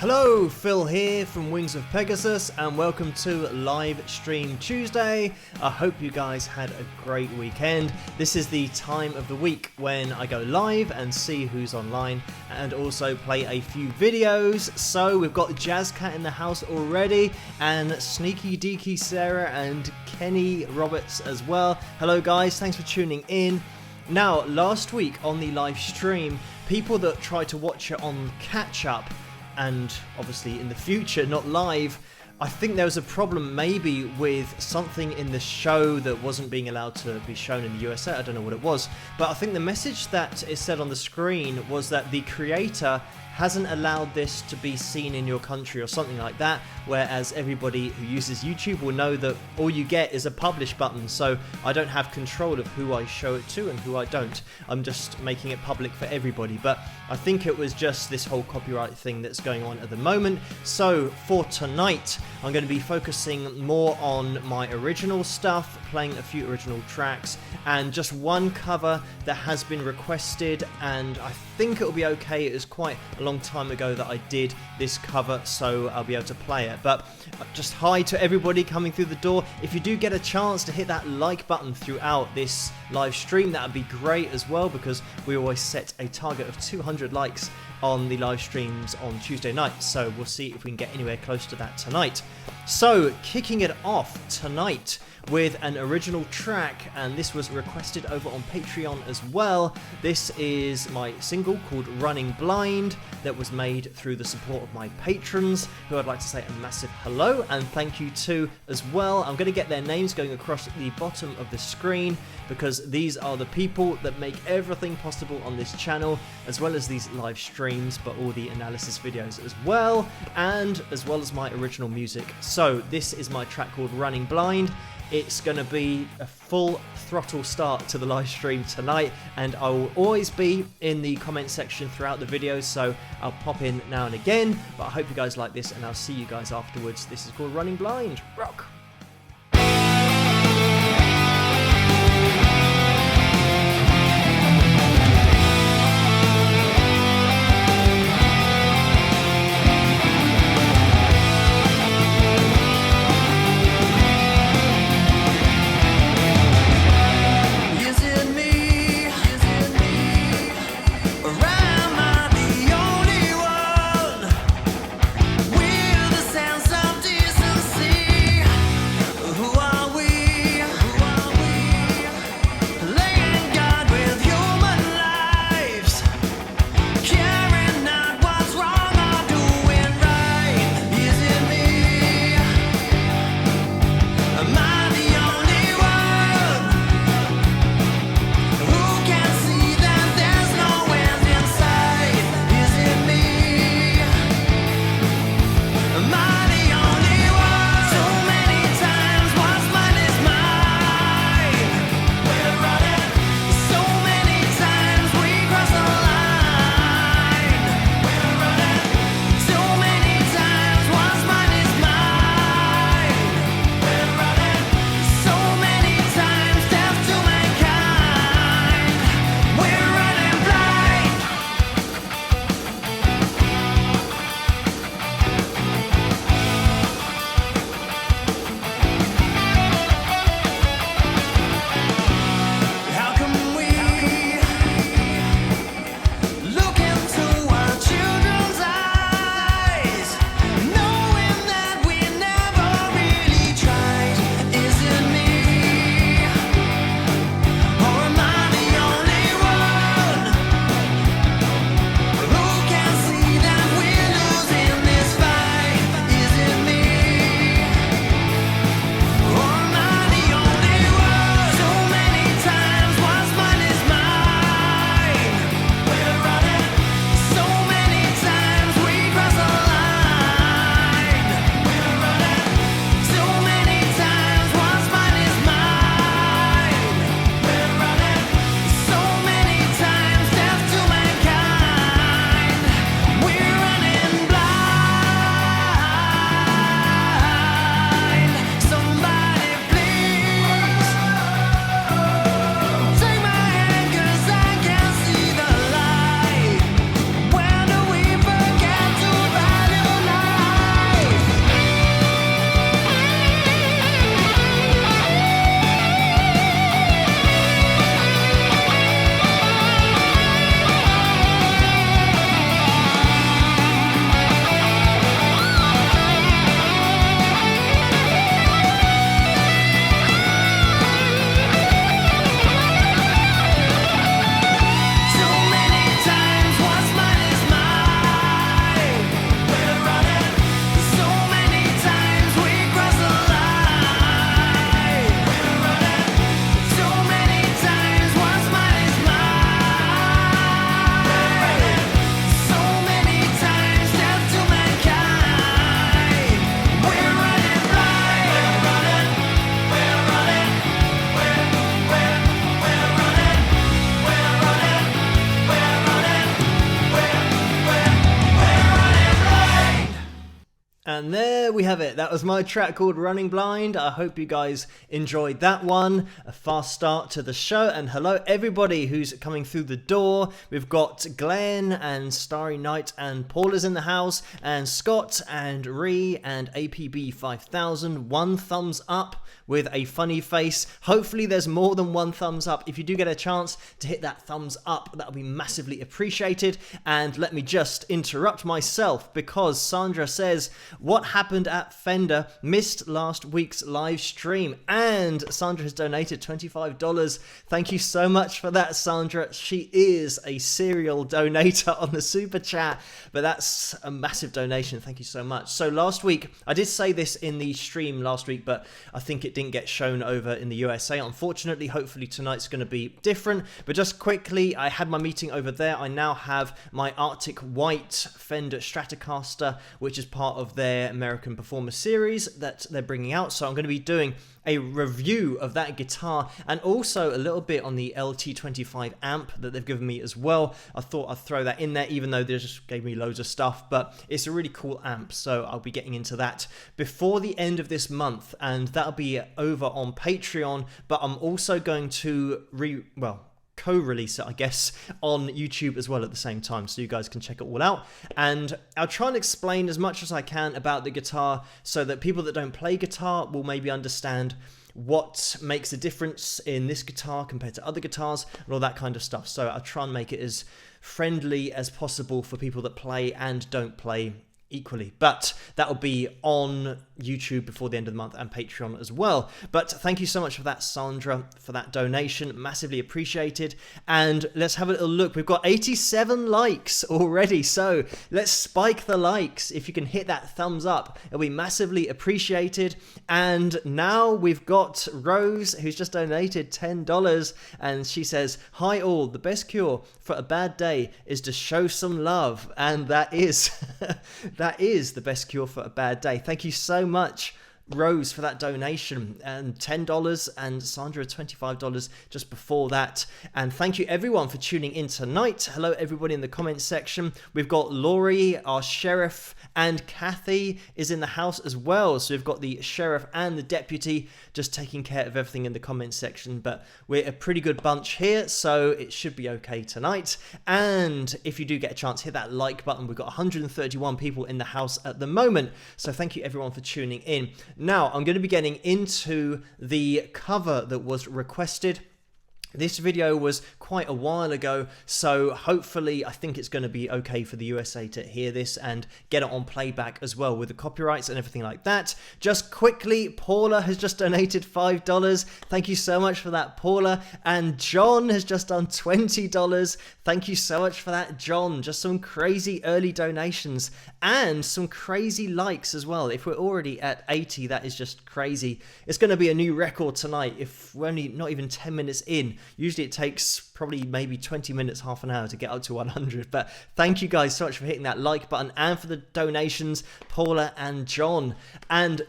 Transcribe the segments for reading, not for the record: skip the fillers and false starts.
Hello, Phil here from Wings of Pegasus and welcome to Live Stream Tuesday. I hope you guys had a great weekend. This is the time of the week when I go live and see who's online and also play a few videos. So we've got Jazz Cat in the house already and Sneaky Deaky Sarah and Kenny Roberts as well. Hello guys, thanks for tuning in. Now, last week on the live stream, people that tried to watch it on catch up and obviously in the future, not live, I think there was a problem maybe with something in the show that wasn't being allowed to be shown in the USA. I don't know what it was, but I think the message that is said on the screen was that the creator hasn't allowed this to be seen in your country or something like that, whereas everybody who uses YouTube will know that all you get is a publish button, so I don't have control of who I show it to and who I don't. I'm just making it public for everybody, but I think it was just this whole copyright thing that's going on at the moment. So for tonight, I'm going to be focusing more on my original stuff, playing a few original tracks, and just one cover that has been requested, and I think it'll be okay. It was quite a long time ago that I did this cover, so I'll be able to play it. But just hi to everybody coming through the door. If you do get a chance to hit that like button throughout this live stream, that would be great as well, because we always set a target of 200 likes on the live streams on Tuesday night, so we'll see if we can get anywhere close to that tonight. So kicking it off tonight with an original track, and this was requested over on Patreon as well. This is my single called Running Blind that was made through the support of my patrons, who I'd like to say a massive hello and thank you to as well. I'm going to get their names going across the bottom of the screen, because these are the people that make everything possible on this channel, as well as these live streams, but all the analysis videos as well, and as well as my original music. So this is my track called Running Blind. It's going to be a full throttle start to the live stream tonight, and I will always be in the comment section throughout the videos, so I'll pop in now and again. But I hope you guys like this, and I'll see you guys afterwards. This is called Running Blind. Rock! With the sense of decency And there we have it. That was my track called Running Blind. I hope you guys enjoyed that one. A fast start to the show. And hello everybody who's coming through the door. We've got Glenn and Starry Night and Paul is in the house. And Scott and Ree and APB 5000. One thumbs up with a funny face. Hopefully there's more than one thumbs up. If you do get a chance to hit that thumbs up, that'll be massively appreciated. And let me just interrupt myself because Sandra says, what happened at Fender? Missed last week's live stream. And Sandra has donated $25. Thank you so much for that, Sandra. She is a serial donator on the super chat, but that's a massive donation. Thank you so much. So last week, I did say this in the stream last week, but I think it didn't get shown over in the USA. Unfortunately, hopefully tonight's going to be different. But just quickly, I had my meeting over there. I now have my Arctic White Fender Stratocaster, which is part of their American Performer series that they're bringing out. So I'm going to be doing a review of that guitar and also a little bit on the LT25 amp that they've given me as well. I thought I'd throw that in there even though they just gave me loads of stuff, but it's a really cool amp, so I'll be getting into that before the end of this month, and that'll be over on Patreon. But I'm also going to co-release it, I guess, on YouTube as well at the same time, so you guys can check it all out. And I'll try and explain as much as I can about the guitar so that people that don't play guitar will maybe understand what makes a difference in this guitar compared to other guitars and all that kind of stuff. So I'll try and make it as friendly as possible for people that play and don't play equally, but that will be on YouTube before the end of the month and Patreon as well. But thank you so much for that, Sandra, for that donation, massively appreciated. And let's have a little look. We've got 87 likes already, so let's spike the likes. If you can hit that thumbs up, it'll be massively appreciated. And now we've got Rose, who's just donated $10, and she says, hi all, the best cure for a bad day is to show some love. And that is that is the best cure for a bad day. Thank you so much, Rose, for that donation, and $10, and Sandra $25 just before that. And thank you everyone for tuning in tonight. Hello everybody in the comments section. We've got Laurie, our sheriff, and Kathy is in the house as well. So we've got the sheriff and the deputy just taking care of everything in the comments section. But we're a pretty good bunch here, so it should be okay tonight. And if you do get a chance, hit that like button. We've got 131 people in the house at the moment, so thank you everyone for tuning in. Now, I'm going to be getting into the cover that was requested. This video was quite a while ago, so hopefully I think it's going to be okay for the USA to hear this and get it on playback as well with the copyrights and everything like that. Just quickly, Paula has just donated $5. Thank you so much for that, Paula. And John has just done $20. Thank you so much for that, John. Just some crazy early donations and some crazy likes as well. If we're already at 80, that is just crazy. It's going to be a new record tonight if we're only not even 10 minutes in. Usually it takes probably maybe 20 minutes, half an hour to get up to 100. But thank you guys so much for hitting that like button and for the donations, Paula and John. And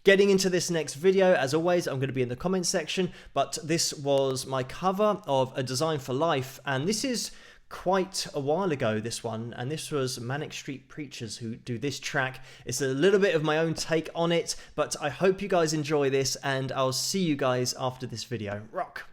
getting into this next video, as always, I'm going to be in the comments section. But this was my cover of A Design for Life. And this is quite a while ago, this one, and this was Manic Street Preachers who do this track. It's a little bit of my own take on it, but I hope you guys enjoy this, and I'll see you guys after this video. Rock!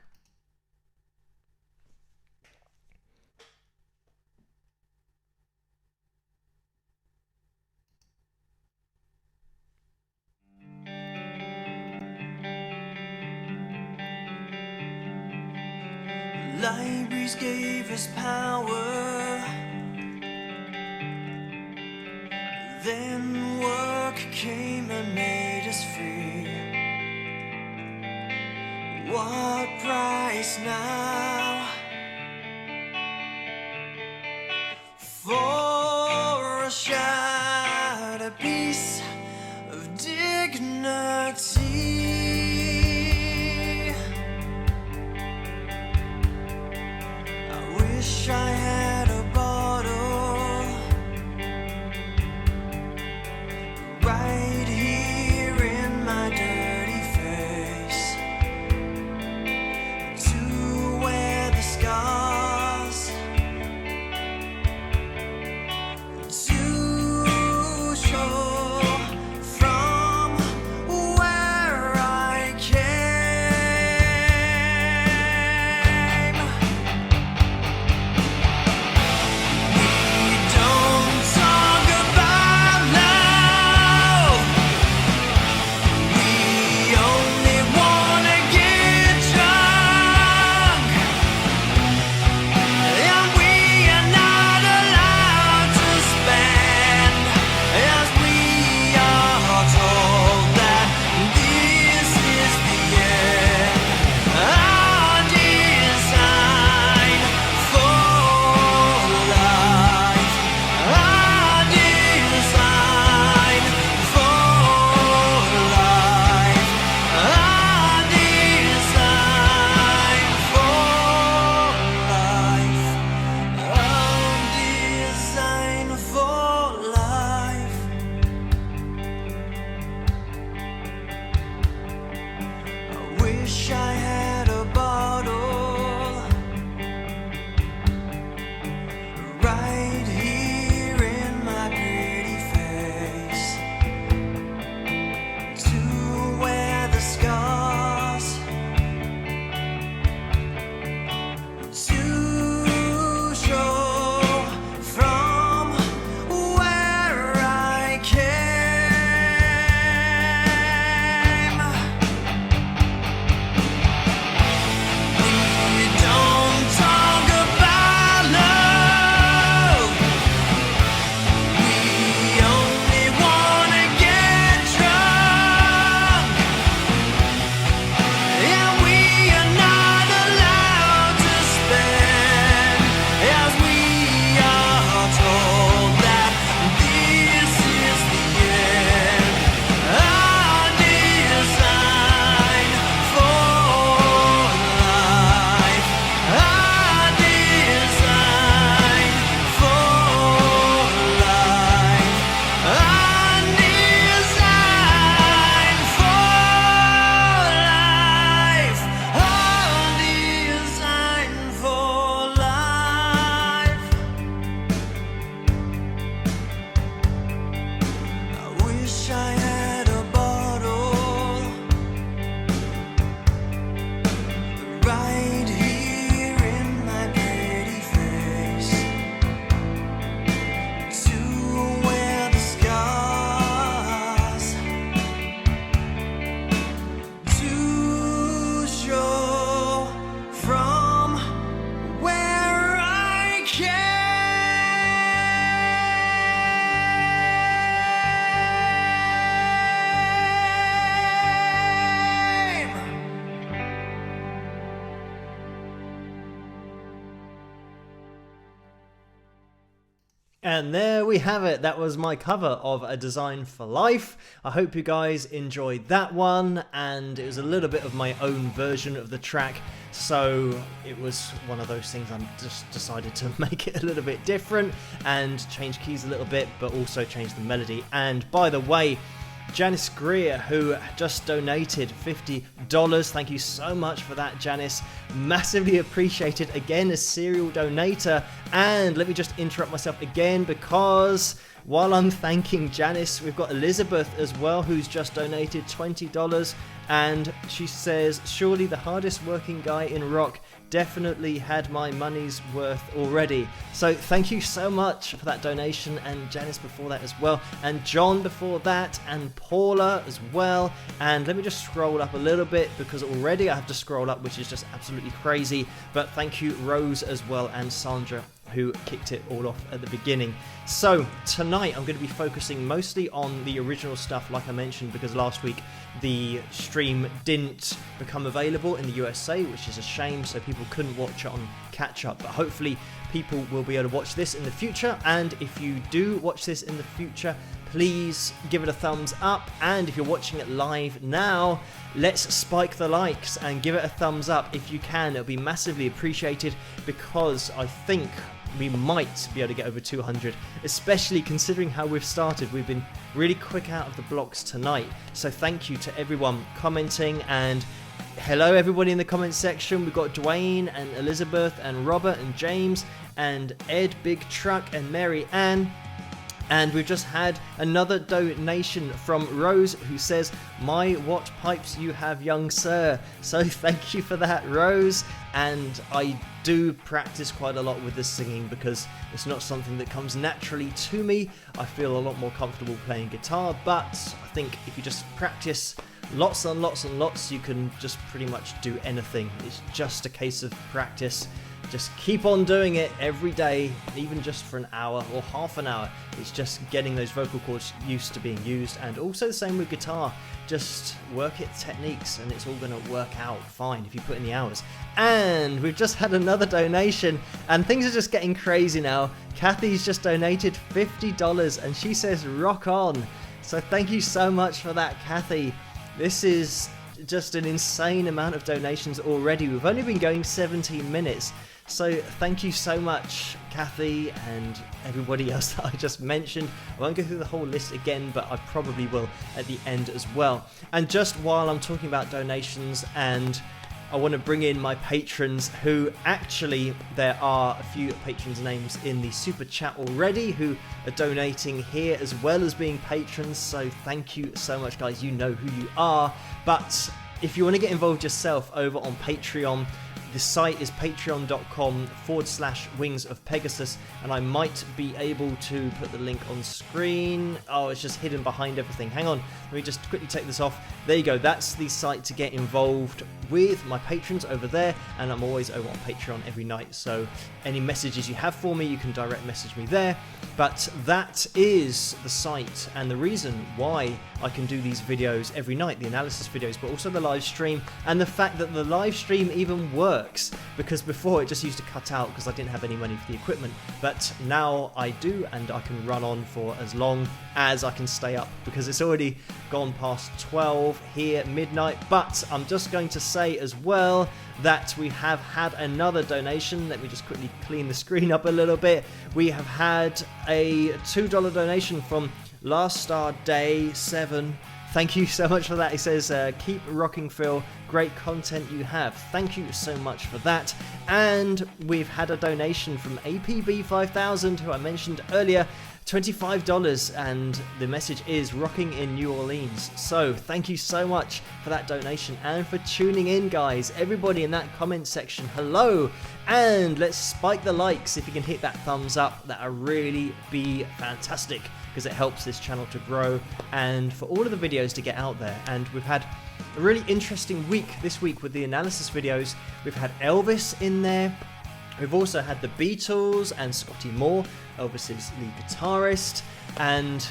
Libraries gave us power, then work came and made us free. What price now for a shattered piece of dignity? Wish I had a bottle right here in my dirty face to wear And there we have it. That was my cover of A Design for Life. I hope you guys enjoyed that one, and it was a little bit of my own version of the track, so it was one of those things I just decided to make it a little bit different and change keys a little bit, but also change the melody. And by the way, Janice Greer, who just donated $50. Thank you so much for that, Janice. Massively appreciated. Again, a serial donator. And let me just interrupt myself again, because while I'm thanking Janice, we've got Elizabeth as well, who's just donated $20. And she says, surely the hardest working guy in rock, definitely had my money's worth already. So thank you so much for that donation, and Janice before that as well, and John before that, and Paula as well. And let me just scroll up a little bit, because already I have to scroll up, which is just absolutely crazy. But thank you Rose as well, and Sandra, who kicked it all off at the beginning. So tonight I'm going to be focusing mostly on the original stuff, like I mentioned, because last week the stream didn't become available in the USA, which is a shame, so people couldn't watch it on catch up. But hopefully people will be able to watch this in the future, and if you do watch this in the future, please give it a thumbs up. And if you're watching it live now, let's spike the likes and give it a thumbs up if you can. It'll be massively appreciated, because I think we might be able to get over 200, especially considering how we've started. We've been really quick out of the blocks tonight, so thank you to everyone commenting. And hello everybody in the comment section. We've got Dwayne and Elizabeth and Robert and James and Ed Big Truck and Mary Ann. And we've just had another donation from Rose, who says, "My what pipes you have, young sir." So thank you for that, Rose. And I do practice quite a lot with this singing, because it's not something that comes naturally to me. I feel a lot more comfortable playing guitar, but I think if you just practice lots and lots and lots, you can just pretty much do anything. It's just a case of practice. Just keep on doing it every day, even just for an hour or half an hour. It's just getting those vocal cords used to being used. And also the same with guitar. Just work its techniques and it's all going to work out fine if you put in the hours. And we've just had another donation, and things are just getting crazy now. Kathy's just donated $50 and she says rock on. So thank you so much for that, Kathy. This is just an insane amount of donations already. We've only been going 17 minutes. So thank you so much, Kathy, and everybody else that I just mentioned. I won't go through the whole list again, but I probably will at the end as well. And just while I'm talking about donations, and I want to bring in my patrons, who actually, there are a few patrons' names in the super chat already who are donating here as well as being patrons. So thank you so much, guys. You know who you are. But if you want to get involved yourself over on Patreon, the site is patreon.com/Wings of Pegasus, and I might be able to put the link on screen. Oh, it's just hidden behind everything. Hang on, let me just quickly take this off. There you go, that's the site to get involved with my patrons over there, and I'm always over on Patreon every night, so any messages you have for me, you can direct message me there. But that is the site, and the reason why I can do these videos every night, the analysis videos, but also the live stream, and the fact that the live stream even works, because before it just used to cut out because I didn't have any money for the equipment, but now I do, and I can run on for as long as I can stay up, because it's already gone past 12 here, midnight. But I'm just going to say as well that we have had another donation. Let me just quickly clean the screen up a little bit. We have had a $2 donation from Last Star Day 7. Thank you so much for that. He says, keep rocking, Phil. Great content you have. Thank you so much for that. And we've had a donation from APB5000, who I mentioned earlier, $25, and the message is rocking in New Orleans. So thank you so much for that donation and for tuning in, guys. Everybody in that comment section, hello. And let's spike the likes. If you can hit that thumbs up, that would really be fantastic, because it helps this channel to grow and for all of the videos to get out there. And we've had a really interesting week this week with the analysis videos. We've had Elvis in there. We've also had the Beatles and Scotty Moore. Elvis is the guitarist, and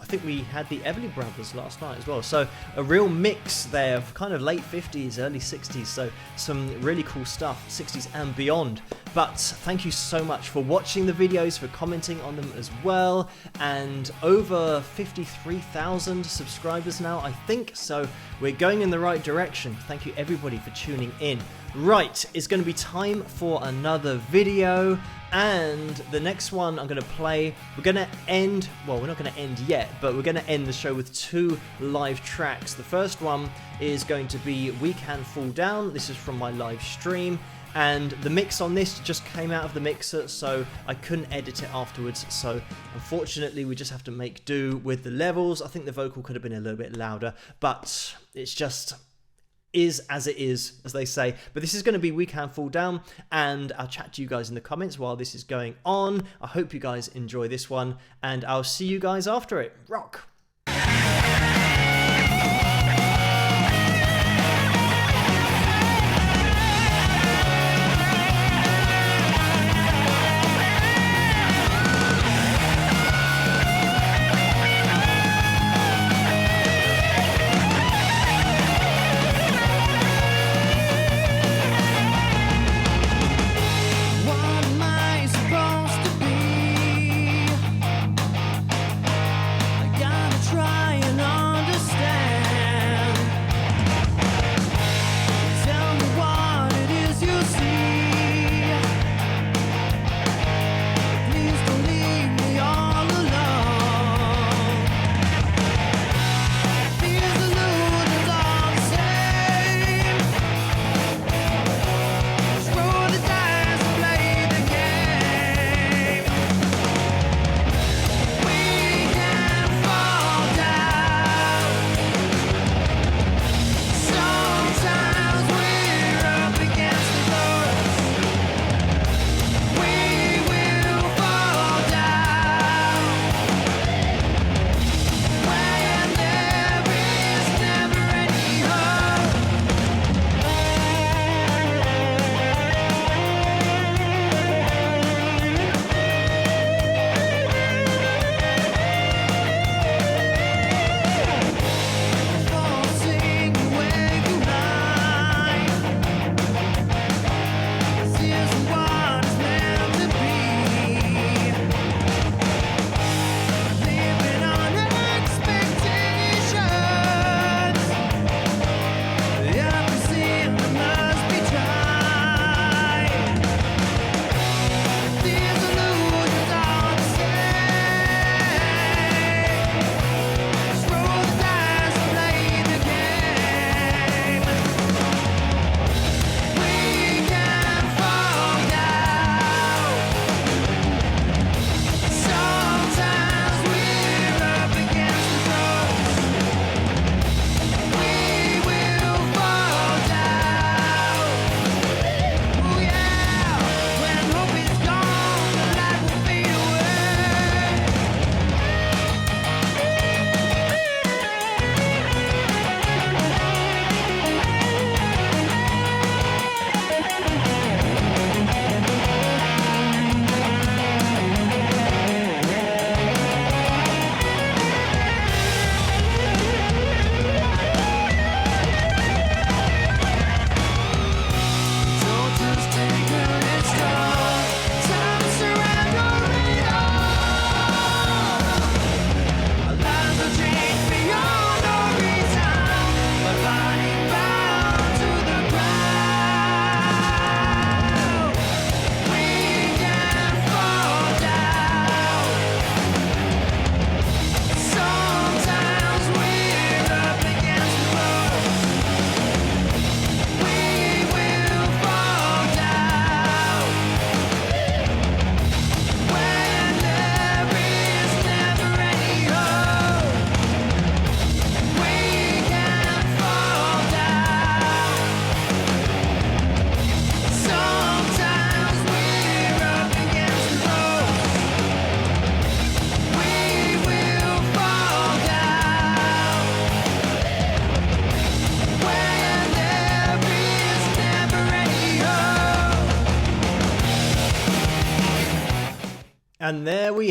I think we had the Everly Brothers last night as well. So a real mix there of kind of late 50s, early 60s. So some really cool stuff, 60s and beyond. But thank you so much for watching the videos, for commenting on them as well. And over 53,000 subscribers now, I think. So we're going in the right direction. Thank you everybody for tuning in. Right, it's going to be time for another video, and the next one I'm going to play, we're going to end, well, we're not going to end yet, but we're going to end the show with 2 live tracks. The first one is going to be We Can Fall Down. This is from my live stream, and the mix on this just came out of the mixer, so I couldn't edit it afterwards, so unfortunately we just have to make do with the levels. I think the vocal could have been a little bit louder, but it's just is as it is, as they say. But this is going to be We Can Fall Down, and I'll chat to you guys in the comments while this is going on. I hope you guys enjoy this one, and I'll see you guys after it. Rock! I got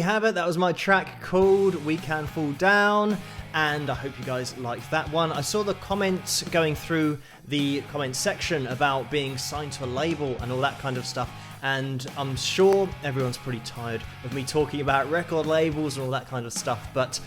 you have it. That was my track called We Can Fall Down, and I hope you guys liked that one. I saw the comments going through the comment section about being signed to a label and all that kind of stuff, and I'm sure everyone's pretty tired of me talking about record labels and all that kind of stuff, but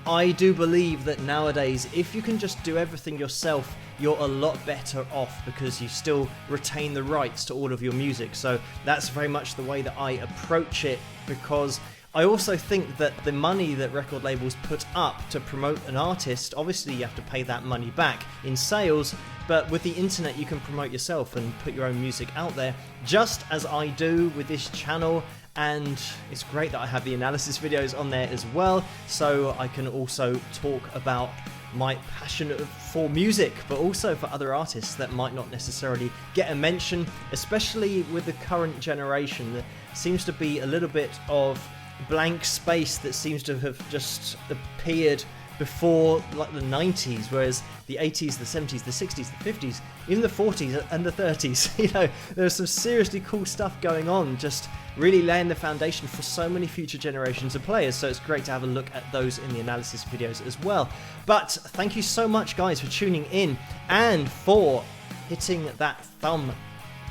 I do believe that nowadays, if you can just do everything yourself, you're a lot better off because you still retain the rights to all of your music. So that's very much the way that I approach it, because I also think that the money that record labels put up to promote an artist, obviously you have to pay that money back in sales, but with the internet you can promote yourself and put your own music out there, just as I do with this channel. And it's great that I have the analysis videos on there as well, so I can also talk about my passion for music, but also for other artists that might not necessarily get a mention, especially with the current generation. There seems to be a little bit of blank space that seems to have just appeared before like the 90s, whereas the 80s, the 70s, the 60s, the 50s, even the 40s and the 30s, you know, there's some seriously cool stuff going on, just really laying the foundation for so many future generations of players. So it's great to have a look at those in the analysis videos as well. But thank you so much guys for tuning in and for hitting that thumbs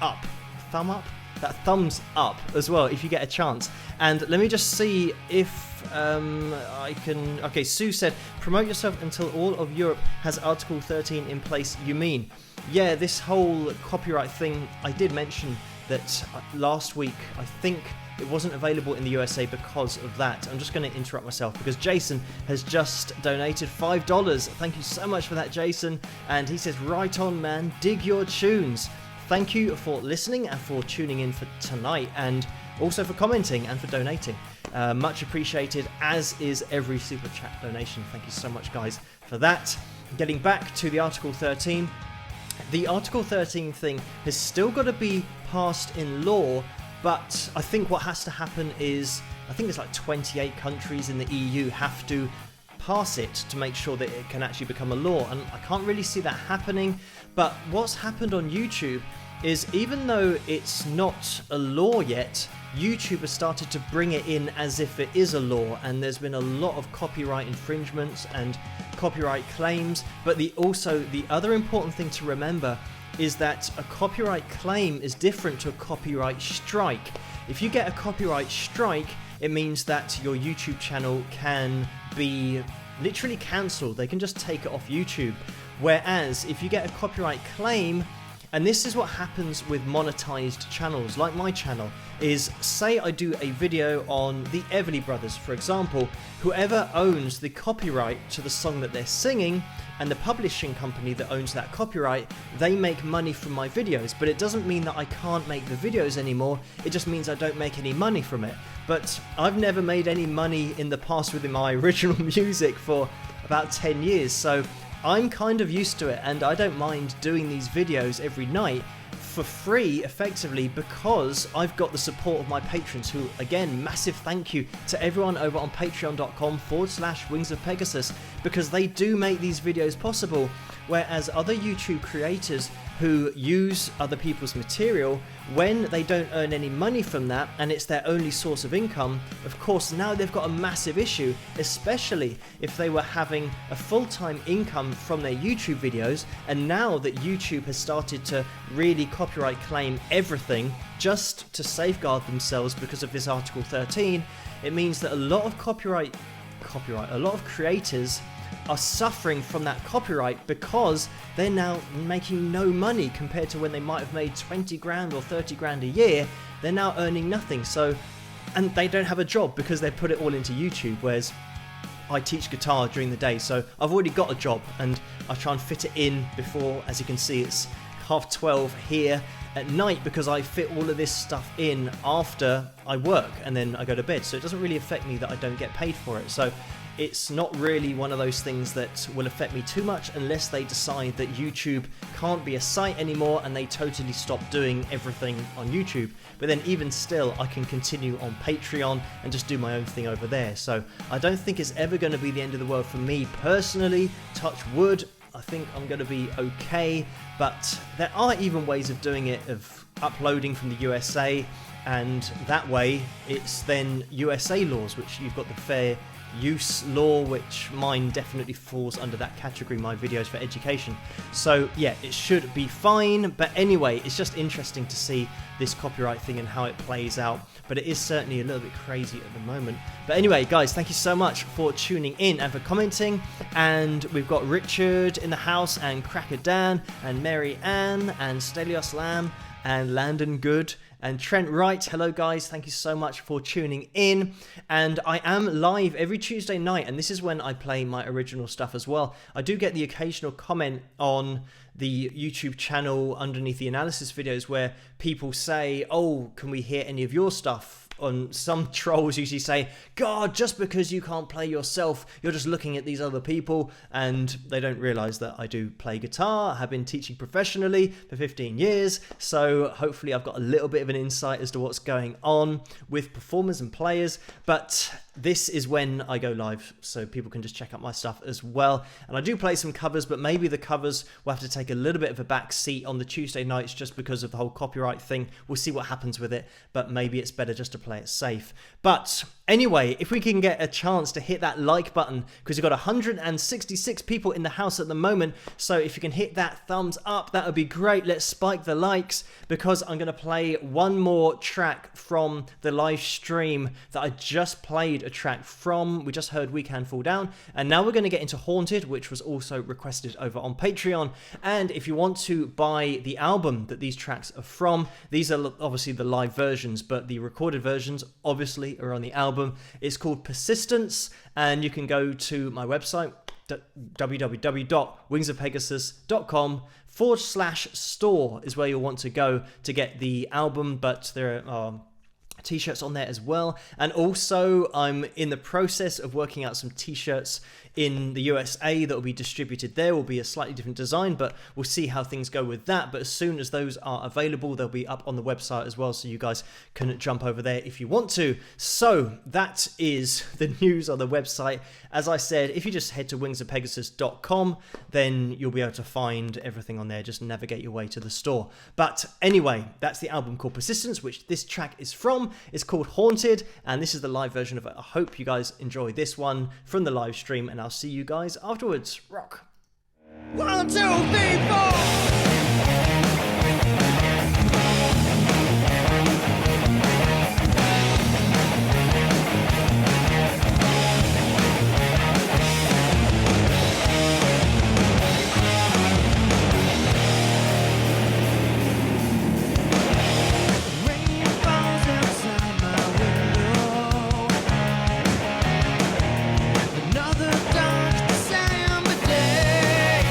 up as well if you get a chance. And let me just see if I can. Okay, Sue said promote yourself until all of Europe has Article 13 in place. You mean, yeah, this whole copyright thing, I did mention that last week. I think it wasn't available in the USA because of that. I'm just going to interrupt myself because Jason has just donated $5. Thank you so much for that, Jason. And he says, right on man, dig your tunes. Thank you for listening and for tuning in for tonight, and also for commenting and for donating. Much appreciated, as is every super chat donation. Thank you so much, guys, for that. Getting back to the Article 13. The Article 13 thing has still got to be passed in law, but I think what has to happen is, I think there's like 28 countries in the EU have to pass it to make sure that it can actually become a law, and I can't really see that happening. But what's happened on YouTube is, even though it's not a law yet, YouTube has started to bring it in as if it is a law, and there's been a lot of copyright infringements and copyright claims. But the other important thing to remember is that a copyright claim is different to a copyright strike. If you get a copyright strike, it means that your YouTube channel can be literally cancelled. They can just take it off YouTube. Whereas if you get a copyright claim, and this is what happens with monetized channels like my channel, is say I do a video on the Everly Brothers, for example, whoever owns the copyright to the song that they're singing and the publishing company that owns that copyright, they make money from my videos. But it doesn't mean that I can't make the videos anymore, it just means I don't make any money from it. But I've never made any money in the past with my original music for about 10 years, so I'm kind of used to it, and I don't mind doing these videos every night for free, effectively, because I've got the support of my patrons, who, again, massive thank you to everyone over on patreon.com/Wings of Pegasus, because they do make these videos possible, whereas other YouTube creators who use other people's material, when they don't earn any money from that and it's their only source of income, of course now they've got a massive issue, especially if they were having a full-time income from their YouTube videos. And now that YouTube has started to really copyright claim everything just to safeguard themselves because of this Article 13, it means that a lot of a lot of creators are suffering from that copyright because they're now making no money compared to when they might have made 20 grand or 30 grand a year. They're now earning nothing. So, and they don't have a job because they put it all into YouTube, whereas I teach guitar during the day, so I've already got a job and I try and fit it in before, as you can see, it's 12:30 here at night, because I fit all of this stuff in after I work and then I go to bed. So it doesn't really affect me that I don't get paid for it. So it's not really one of those things that will affect me too much unless they decide that YouTube can't be a site anymore and they totally stop doing everything on YouTube. But then even still, I can continue on Patreon and just do my own thing over there. So I don't think it's ever going to be the end of the world for me personally. Touch wood, I think I'm going to be okay. But there are even ways of doing it, of uploading from the USA. and that way it's then USA laws, which you've got the fair use law, which mine definitely falls under that category, my videos for education. So yeah, it should be fine. But anyway, it's just interesting to see this copyright thing and how it plays out, but it is certainly a little bit crazy at the moment. But anyway, guys, thank you so much for tuning in and for commenting. And we've got Richard in the house, and Cracker Dan, and Mary Ann, and Stelios Lamb, and Landon Good, and Trent Wright. Hello guys, thank you so much for tuning in. And I am live every Tuesday night, and this is when I play my original stuff as well. I do get the occasional comment on the YouTube channel underneath the analysis videos where people say, oh, can we hear any of your stuff? On some trolls usually say, God, just because you can't play yourself, you're just looking at these other people, and they don't realize that I do play guitar. I have been teaching professionally for 15 years, so hopefully I've got a little bit of an insight as to what's going on with performers and players. But this is when I go live, so people can just check out my stuff as well. And I do play some covers, but maybe the covers will have to take a little bit of a back seat on the Tuesday nights just because of the whole copyright thing. We'll see what happens with it, but maybe it's better just to play it safe. But anyway, if we can get a chance to hit that like button, because we've got 166 people in the house at the moment, so if you can hit that thumbs up, that would be great. Let's spike the likes, because I'm going to play one more track from the live stream that I just played a track from. We just heard We Can Fall Down, and now we're going to get into Haunted, which was also requested over on Patreon. And if you want to buy the album that these tracks are from, these are obviously the live versions, but the recorded versions obviously are on the album. It's called Persistence, and you can go to my website, www.wingsofpegasus.com/store is where you'll want to go to get the album, but there are t-shirts on there as well. And also I'm in the process of working out some t-shirts in the USA that will be distributed there. Will be a slightly different design, but we'll see how things go with that. But as soon as those are available, they'll be up on the website as well, so you guys can jump over there if you want to. So that is the news on the website. As I said, if you just head to wingsofpegasus.com, then you'll be able to find everything on there. Just navigate your way to the store. But anyway, that's the album called Persistence, which this track is from. It's called Haunted, and this is the live version of it. I hope you guys enjoy this one from the live stream, and I'll see you guys afterwards. Rock. 1, 2, 3, 4. Another dark December day.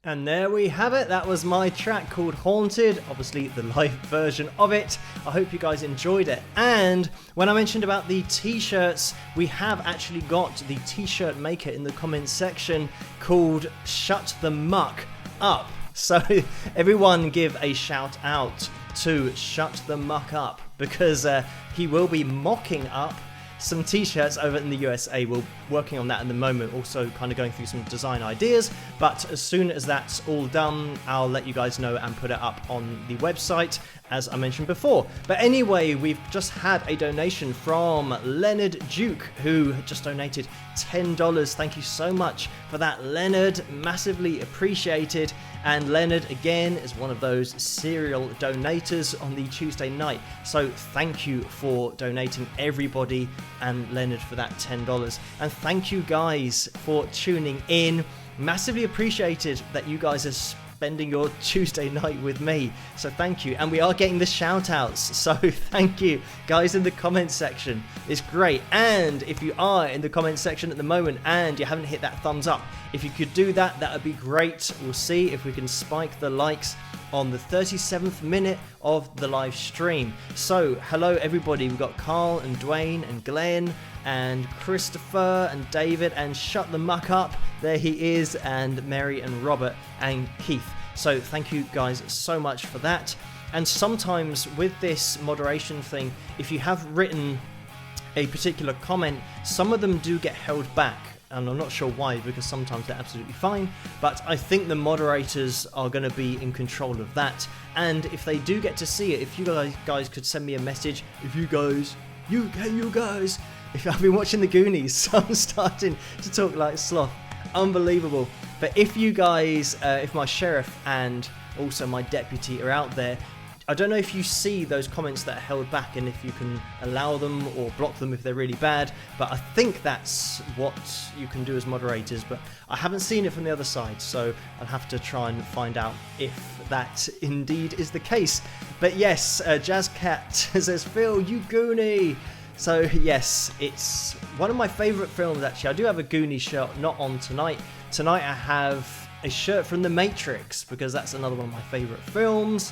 And there we have it. That was my track called Haunted, obviously the live version of it. I hope you guys enjoyed it. And when I mentioned about the t-shirts, we have actually got the t-shirt maker in the comments section called Shut the Muck Up. So everyone give a shout out to Shut the Muck Up, because he will be mocking up some t-shirts over in the USA. We're working on that at the moment, also kind of going through some design ideas, but as soon as that's all done, I'll let you guys know and put it up on the website, as I mentioned before. But anyway, we've just had a donation from Leonard Duke, who just donated $10. Thank you so much for that, Leonard. Massively appreciated. And Leonard, again, is one of those serial donators on the Tuesday night. So thank you for donating, everybody, and Leonard for that $10. And thank you guys for tuning in. Massively appreciated that you guys are spending your Tuesday night with me. So thank you. And we are getting the shout outs. So thank you guys in the comments section. It's great. And if you are in the comments section at the moment and you haven't hit that thumbs up, if you could do that, that would be great. We'll see if we can spike the likes on the 37th minute of the live stream. So hello everybody. We've got Carl and Dwayne and Glenn and Christopher and David and Shut the Muck Up. There he is, and Mary and Robert and Keith. So thank you guys so much for that. And sometimes with this moderation thing, if you have written a particular comment, some of them do get held back. And I'm not sure why, because sometimes they're absolutely fine, but I think the moderators are going to be in control of that. And if they do get to see it, if you guys could send me a message, if you guys, if I've been watching the Goonies, so I'm starting to talk like sloth. Unbelievable. But if you guys, if my sheriff and also my deputy are out there, I don't know if you see those comments that are held back and if you can allow them or block them if they're really bad, but I think that's what you can do as moderators, but I haven't seen it from the other side, so I'll have to try and find out if that indeed is the case. But yes, Jazzcat says, Phil, you Goonie! So yes, it's one of my favourite films actually. I do have a Goonie shirt, not on tonight. Tonight I have a shirt from The Matrix, because that's another one of my favourite films.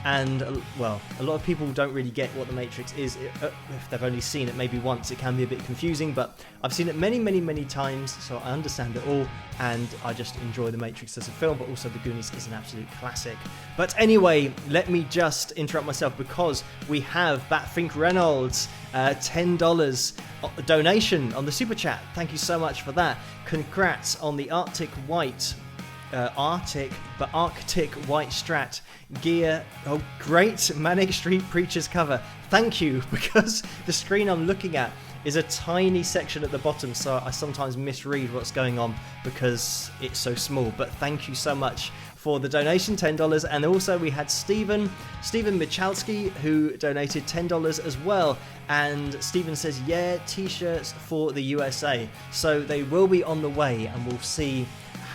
And, well, a lot of people don't really get what The Matrix is. If they've only seen it maybe once, it can be a bit confusing, but I've seen it many, many, many times, so I understand it all, and I just enjoy The Matrix as a film, but also The Goonies is an absolute classic. But anyway, let me just interrupt myself, because we have Batfink Reynolds, $10 donation on the Super Chat. Thank you so much for that. Congrats on the Arctic White Strat gear. Oh, great Manic Street Preachers cover. Thank you, because the screen I'm looking at is a tiny section at the bottom, so I sometimes misread what's going on because it's so small. But thank you so much for the donation, $10. And also we had Stephen Michalski, who donated $10 as well. And Stephen says, yeah, t-shirts for the USA. So they will be on the way, and we'll see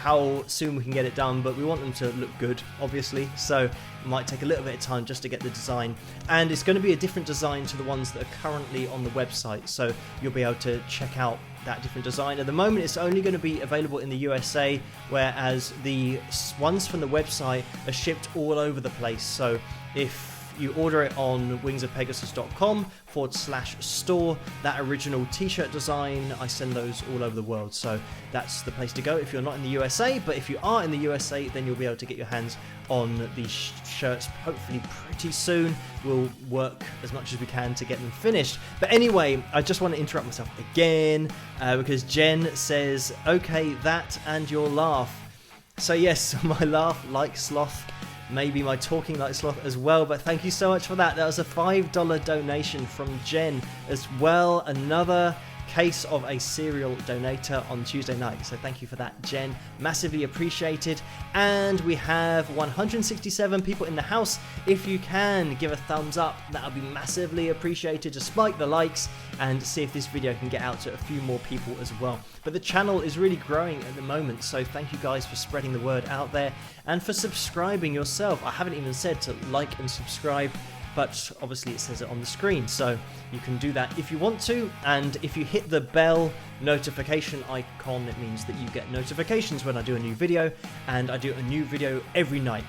how soon we can get it done, but we want them to look good, obviously, so it might take a little bit of time just to get the design. And it's going to be a different design to the ones that are currently on the website, so you'll be able to check out that different design. At the moment it's only going to be available in the USA, whereas the ones from the website are shipped all over the place. So if you order it on wingsofpegasus.com/store, that original t-shirt design, I send those all over the world, so that's the place to go if you're not in the USA. But if you are in the USA, then you'll be able to get your hands on these shirts hopefully pretty soon. We'll work as much as we can to get them finished. But anyway, I just want to interrupt myself again, because Jen says, okay, that and your laugh. So yes, my laugh like sloth, maybe my talking like sloth as well, but thank you so much for that. That was a $5 donation from Jen as well. Another case of a serial donator on Tuesday night, so thank you for that, Jen. Massively appreciated. And we have 167 people in the house. If you can give a thumbs up, that would be massively appreciated to spike the likes and see if this video can get out to a few more people as well. But the channel is really growing at the moment, so thank you guys for spreading the word out there and for subscribing yourself. I haven't even said to like and subscribe. but obviously it says it on the screen, so you can do that if you want to. And if you hit the bell notification icon, it means that you get notifications when I do a new video, and I do a new video every night.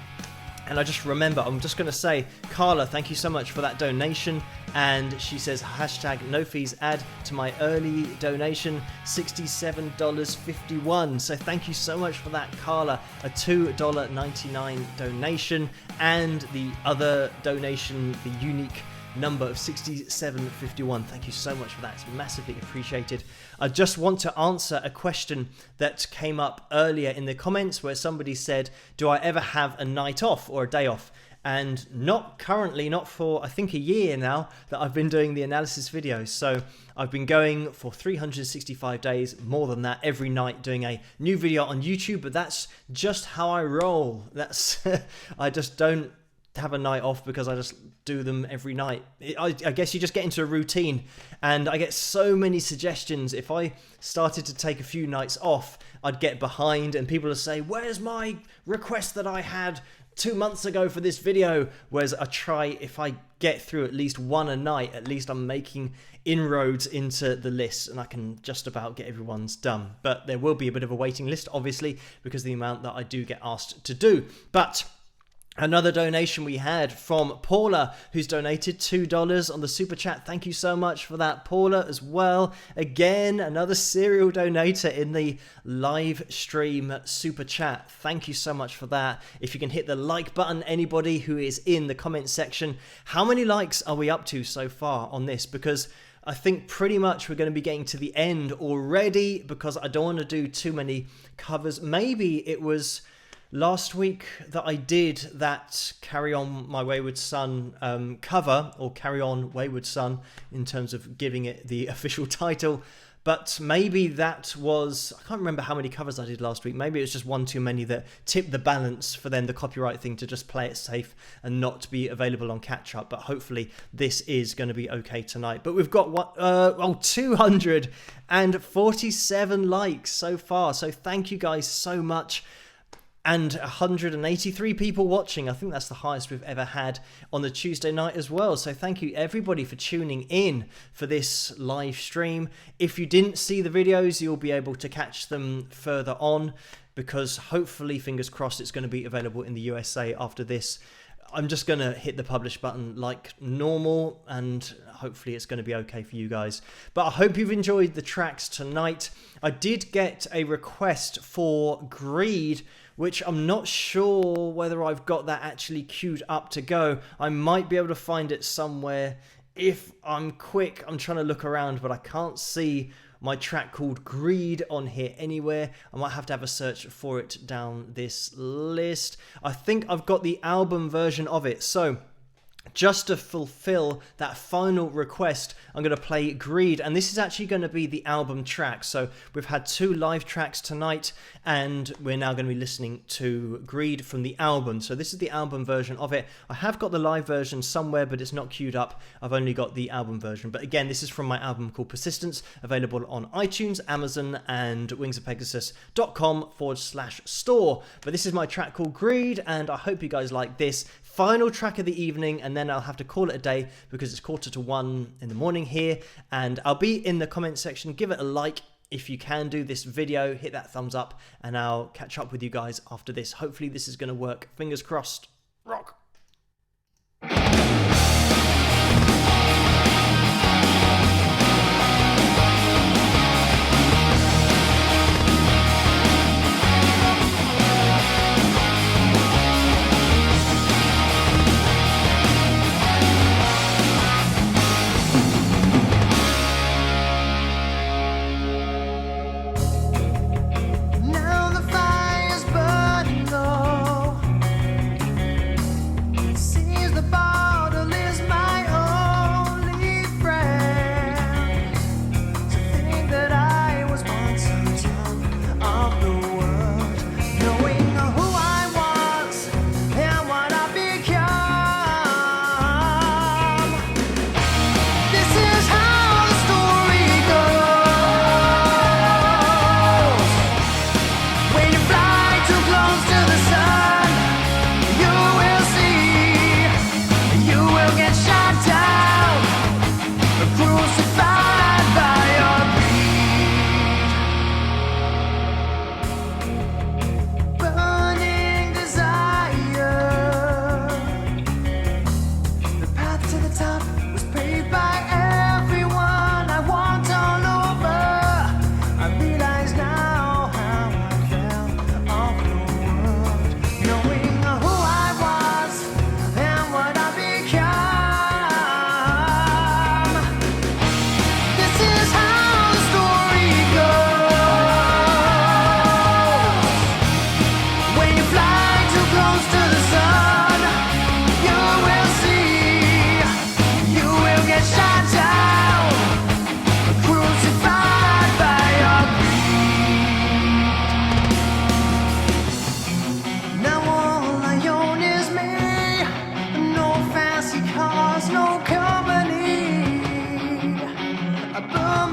And I just remember, I'm just going to say, Carla, thank you so much for that donation. And she says, hashtag no fees add to my early donation, $67.51. So thank you so much for that, Carla. A $2.99 donation, and the other donation, the unique number of $67.51. Thank you so much for that. It's massively appreciated. I just want to answer a question that came up earlier in the comments where somebody said, do I ever have a night off or a day off? And not currently, not for I think a year now that I've been doing the analysis videos. So I've been going for 365 days, more than that, every night doing a new video on YouTube. But that's just how I roll. That's I just don't have a night off because I just do them every night. I guess you just get into a routine, and I get so many suggestions. If I started to take a few nights off, I'd get behind and people would say, where's my request that I had 2 months ago for this video? Whereas I try, if I get through at least one a night, at least I'm making inroads into the list, and I can just about get everyone's done. But there will be a bit of a waiting list, obviously, because of the amount that I do get asked to do. But another donation we had from Paula, who's donated $2 on the super chat. Thank you so much for that, Paula, as well. Again, another serial donator in the live stream super chat. Thank you so much for that. If you can hit the like button, anybody who is in the comment section. How many likes are we up to so far on this? Because I think pretty much we're going to be getting to the end already, because I don't want to do too many covers. Maybe it was last week that I did that Carry On My Wayward Son cover, or Carry On Wayward Son in terms of giving it the official title. But maybe that was, I can't remember how many covers I did last week. Maybe it was just one too many that tipped the balance for then the copyright thing to just play it safe and not be available on catch up. But hopefully this is going to be okay tonight. But we've got 247 likes so far. So thank you guys so much. And 183 people watching. I think that's the highest we've ever had on the Tuesday night as well. So thank you everybody for tuning in for this live stream. If you didn't see the videos, you'll be able to catch them further on, because hopefully, fingers crossed, it's going to be available in the USA after this. I'm just going to hit the publish button like normal, and hopefully it's going to be okay for you guys. But I hope you've enjoyed the tracks tonight. I did get a request for Greed, which I'm not sure whether I've got that actually queued up to go. I might be able to find it somewhere if I'm quick. I'm trying to look around, but I can't see my track called Greed on here anywhere. I might have to have a search for it down this list. I think I've got the album version of it. So just to fulfill that final request, I'm going to play Greed, and this is actually going to be the album track. So we've had 2 live tracks tonight, and we're now going to be listening to Greed from the album. So this is the album version of it. I have got the live version somewhere, but it's not queued up. I've only got the album version. But again, this is from my album called Persistence, available on iTunes, Amazon, and wingsofpegasus.com/store. But this is my track called Greed, and I hope you guys like this. Final track of the evening, and then I'll have to call it a day because it's 1:45 in the morning here. And I'll be in the comment section. Give it a like if you can do this video. Hit that thumbs up, and I'll catch up with you guys after this. Hopefully this is going to work. Fingers crossed. Rock. Now the fire's burning low.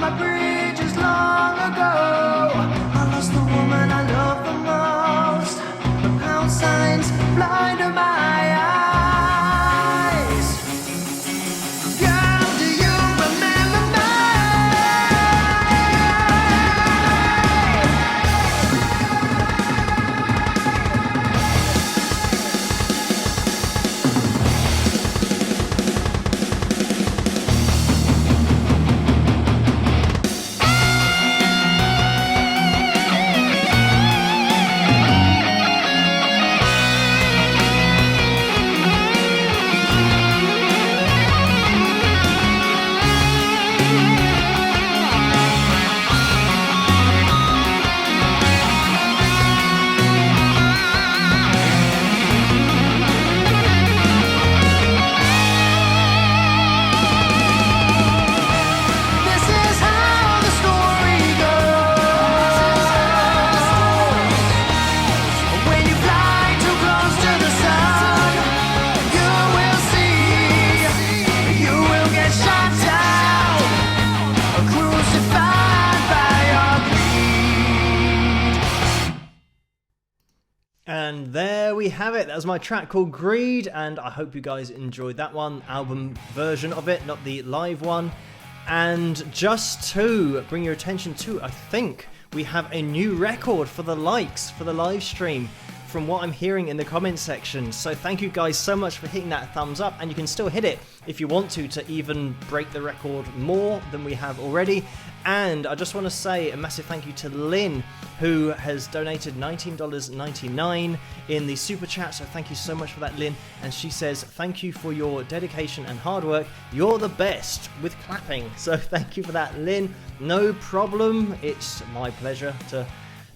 on my bridges long ago. I lost the woman I love the most. The pound signs blinded my eyes. Girl, do you remember me? And there we have it. That was my track called Greed, and I hope you guys enjoyed that one, album version of it, not the live one. And just to bring your attention to, I think we have a new record for the likes for the live stream from what I'm hearing in the comment section. So thank you guys so much for hitting that thumbs up, and you can still hit it if you want to even break the record more than we have already. And I just want to say a massive thank you to Lynn, who has donated $19.99 in the super chat. So thank you so much for that, Lynn. And she says, thank you for your dedication and hard work. You're the best, with clapping. So thank you for that, Lynn. No problem. It's my pleasure to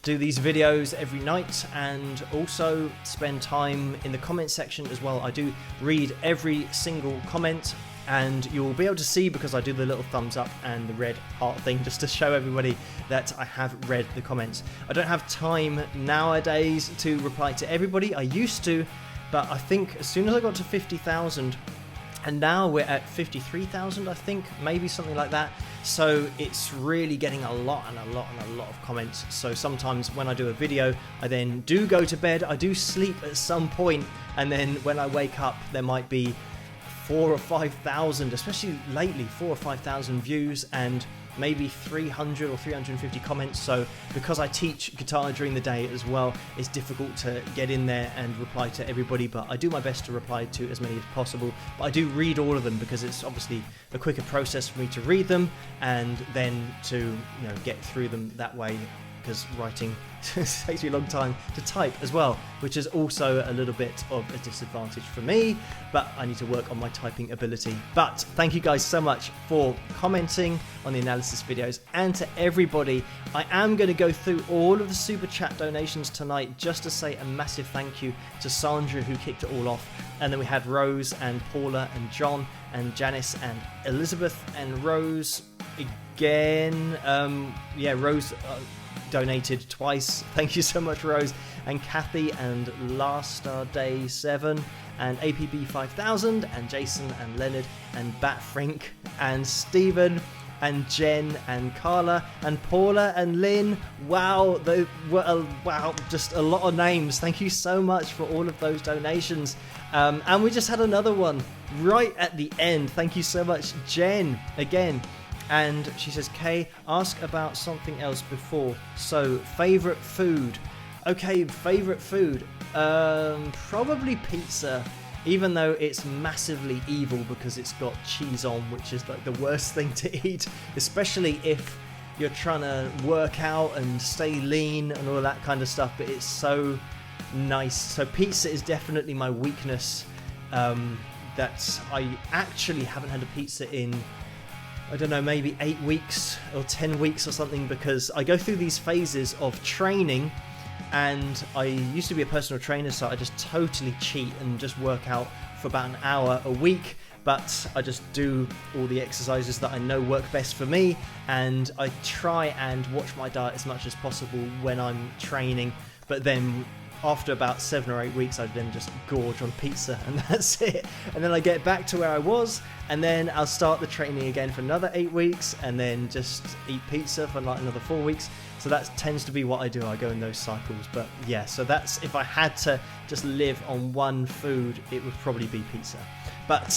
do these videos every night and also spend time in the comment section as well. I do read every single comment, and you'll be able to see, because I do the little thumbs up and the red heart thing just to show everybody that I have read the comments. I don't have time nowadays to reply to everybody. I used to, but I think as soon as I got to 50,000, and now we're at 53,000, I think, maybe something like that. So it's really getting a lot of comments. So sometimes when I do a video, I then do go to bed, I do sleep at some point, and then when I wake up, there might be 4,000 or 5,000, especially lately, 4,000 or 5,000 views and maybe 300 or 350 comments. So because I teach guitar during the day as well, it's difficult to get in there and reply to everybody, but I do my best to reply to as many as possible. But I do read all of them, because it's obviously a quicker process for me to read them and then to get through them that way, because writing takes me a long time to type as well, which is also a little bit of a disadvantage for me, but I need to work on my typing ability. But thank you guys so much for commenting on the analysis videos, and to everybody. I am going to go through all of the super chat donations tonight just to say a massive thank you to Sandra, who kicked it all off, and then we had Rose and Paula and John and Janice and Elizabeth and Rose again. Rose donated twice. Thank you so much, Rose, and Kathy and Last Star Day 7 and APB 5000 and Jason and Leonard and Bat Frink and Stephen and Jen and Carla and Paula and Lynn. Wow, just a lot of names. Thank you so much for all of those donations. And we just had another one right at the end. Thank you so much, Jen, again. And she says, Kay, ask about something else before. So, favourite food. Okay, favourite food. Probably pizza. Even though it's massively evil because it's got cheese on, which is like the worst thing to eat. Especially if you're trying to work out and stay lean and all that kind of stuff. But it's so nice. So pizza is definitely my weakness. That I actually haven't had a pizza in, I don't know, maybe 8 weeks or 10 weeks or something, because I go through these phases of training, and I used to be a personal trainer, so I just totally cheat and just work out for about an hour a week, but I just do all the exercises that I know work best for me, and I try and watch my diet as much as possible when I'm training, but then after about 7 or 8 weeks, I'd then just gorge on pizza and that's it. And then I get back to where I was, and then I'll start the training again for another 8 weeks, and then just eat pizza for like another 4 weeks. So that tends to be what I do. I go in those cycles. But yeah, so that's, if I had to just live on one food, it would probably be pizza. But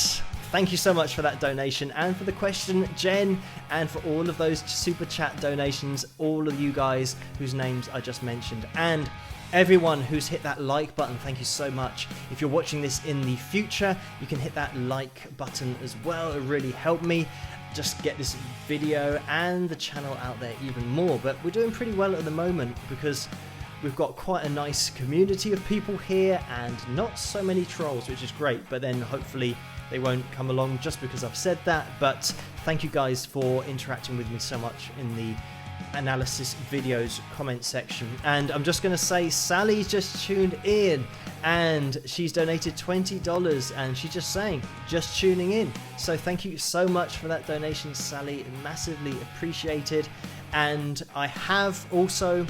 thank you so much for that donation and for the question, Jen, and for all of those super chat donations, all of you guys whose names I just mentioned, and everyone who's hit that like button. Thank you so much. If you're watching this in the future, you can hit that like button as well. It really helped me just get this video and the channel out there even more. But we're doing pretty well at the moment because we've got quite a nice community of people here and not so many trolls, which is great. But then hopefully they won't come along just because I've said that. But thank you guys for interacting with me so much in the analysis videos comment section. And I'm just going to say Sally's just tuned in and she's donated $20, and she's just saying just tuning in. So thank you so much for that donation, Sally, massively appreciated. And I have also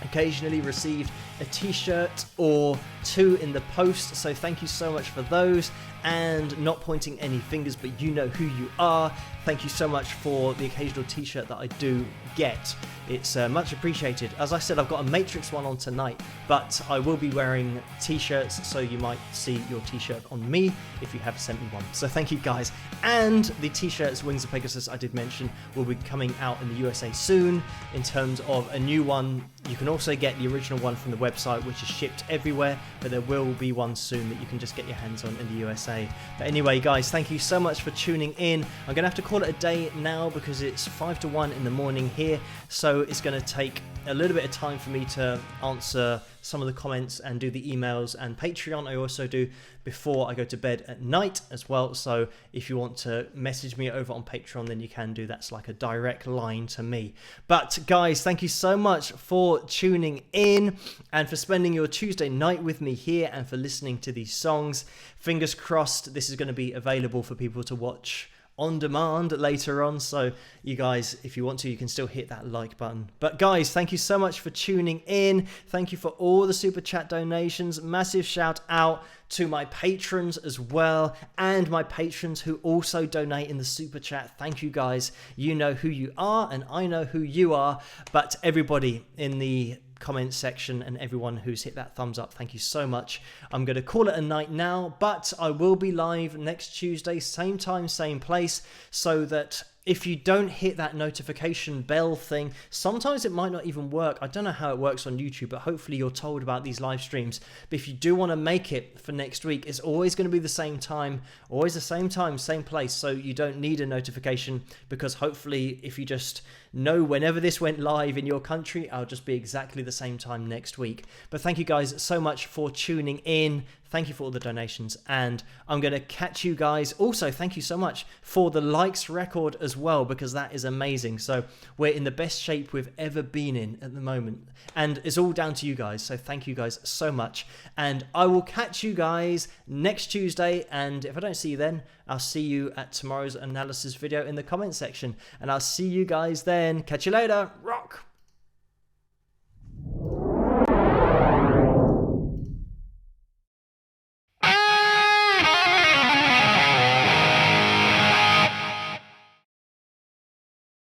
occasionally received a t-shirt or two in the post, so thank you so much for those. And not pointing any fingers, but you know who you are. Thank you so much for the occasional t-shirt that I do get. It's much appreciated. As I said, I've got a Matrix one on tonight, but I will be wearing t-shirts, so you might see your t-shirt on me if you have sent me one. So thank you guys. And the t-shirts, Wings of Pegasus, I did mention, will be coming out in the USA soon in terms of a new one. You can also get the original one from the website, which is shipped everywhere, but there will be one soon that you can just get your hands on in the USA. But anyway, guys, thank you so much for tuning in. I'm going to have to call it a day now because it's 5 to 1 in the morning here, so it's going to take a little bit of time for me to answer some of the comments and do the emails and Patreon. I also do before I go to bed at night as well. So if you want to message me over on Patreon, then you can do. That's like a direct line to me. But guys, thank you so much for tuning in and for spending your Tuesday night with me here and for listening to these songs. Fingers crossed this is going to be available for people to watch on demand later on, so you guys, if you want to, you can still hit that like button. But guys, thank you so much for tuning in. Thank you for all the super chat donations. Massive shout out to my patrons as well, and my patrons who also donate in the super chat. Thank you guys. You know who you are and I know who you are. But everybody in the comment section and everyone who's hit that thumbs up, thank you so much. I'm going to call it a night now, but I will be live next Tuesday, same time, same place, so that if you don't hit that notification bell thing, sometimes it might not even work. I don't know how it works on YouTube, but hopefully you're told about these live streams. But if you do want to make it for next week, it's always going to be the same time, always the same time, same place. So you don't need a notification, because hopefully if you just know whenever this went live in your country, I'll just be exactly the same time next week. But thank you guys so much for tuning in. Thank you for all the donations, and I'm going to catch you guys. Also, thank you so much for the likes record as well, because that is amazing. So we're in the best shape we've ever been in at the moment, and it's all down to you guys. So thank you guys so much, and I will catch you guys next Tuesday. And if I don't see you then, I'll see you at tomorrow's analysis video in the comment section, and I'll see you guys then. Catch you later.